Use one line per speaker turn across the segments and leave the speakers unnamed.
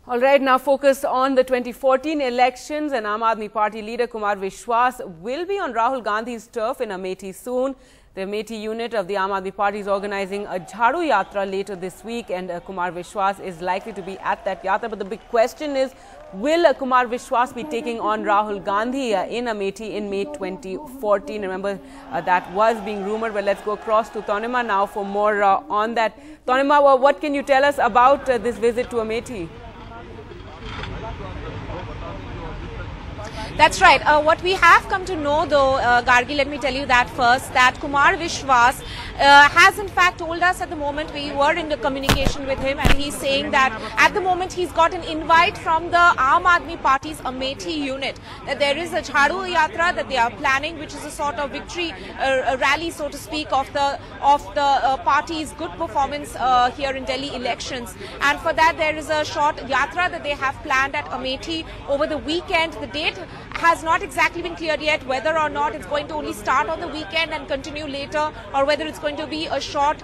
All right, now focus on the 2014 elections, and Aam Aadmi Party leader Kumar Vishwas will be on Rahul Gandhi's turf in Amethi soon. The Amethi unit of the Aam Aadmi Party is organizing a Jhadu Yatra later this week, and Kumar Vishwas is likely to be at that Yatra. But the big question is, will Kumar Vishwas be taking on Rahul Gandhi in Amethi in May 2014? Remember, that was being rumored. Well, let's go across to Tanima now for more on that. Tanima, what can you tell us about this visit to Amethi?
That's right. What we have come to know, though, Gargi, let me tell you that first, that Kumar Vishwas has in fact told us at the moment, we were in the communication with him, and he's saying that at the moment he's got an invite from the Aam Aadmi Party's Amethi unit, that there is a Jhadu Yatra that they are planning, which is a sort of victory rally, so to speak, of the party's good performance here in Delhi elections. And for that, there is a short Yatra that they have planned at Amethi over the weekend. The date has not exactly been cleared yet, whether or not it's going to only start on the weekend and continue later, or whether it's going to be a short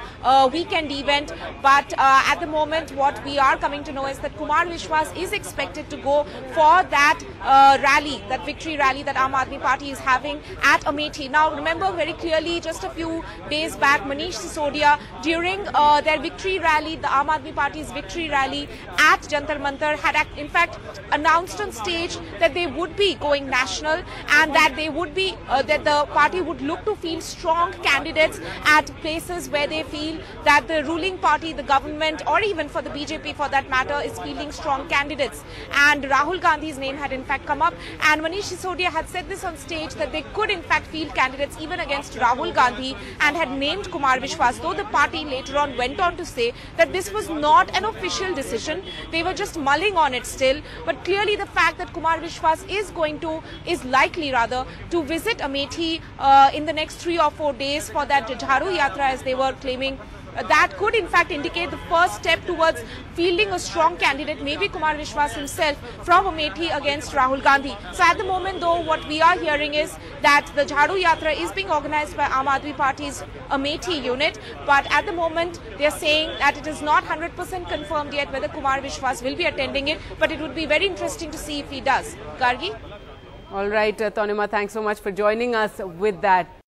weekend event. But at the moment, what we are coming to know is that Kumar Vishwas is expected to go for that rally, that victory rally that Aam Aadmi Party is having at Amethi. Now, remember very clearly, just a few days back, Manish Sisodia, during their victory rally, the Aam Aadmi Party's victory rally at Jantar Mantar, had in fact announced on stage that they would be going national, and that they would be that the party would look to field strong candidates at places where they feel that the ruling party, the government, or even for the BJP for that matter, is fielding strong candidates. And Rahul Gandhi's name had in fact come up, and Manish Sisodia had said this on stage, that they could in fact field candidates even against Rahul Gandhi, and had named Kumar Vishwas, though the party later on went on to say that this was not an official decision. They were just mulling on it still. But clearly the fact that Kumar Vishwas is likely to visit Amethi in the next 3 or 4 days for that Jhadu Yatra, as they were claiming, that could in fact indicate the first step towards fielding a strong candidate, maybe Kumar Vishwas himself, from Amethi against Rahul Gandhi. So at the moment, though, what we are hearing is that the Jhadu Yatra is being organized by Aam Aadmi Party's Amethi unit, but at the moment they are saying that it is not 100% confirmed yet whether Kumar Vishwas will be attending it, but it would be very interesting to see if he does. Gargi?
All right, Tanima, thanks so much for joining us with that.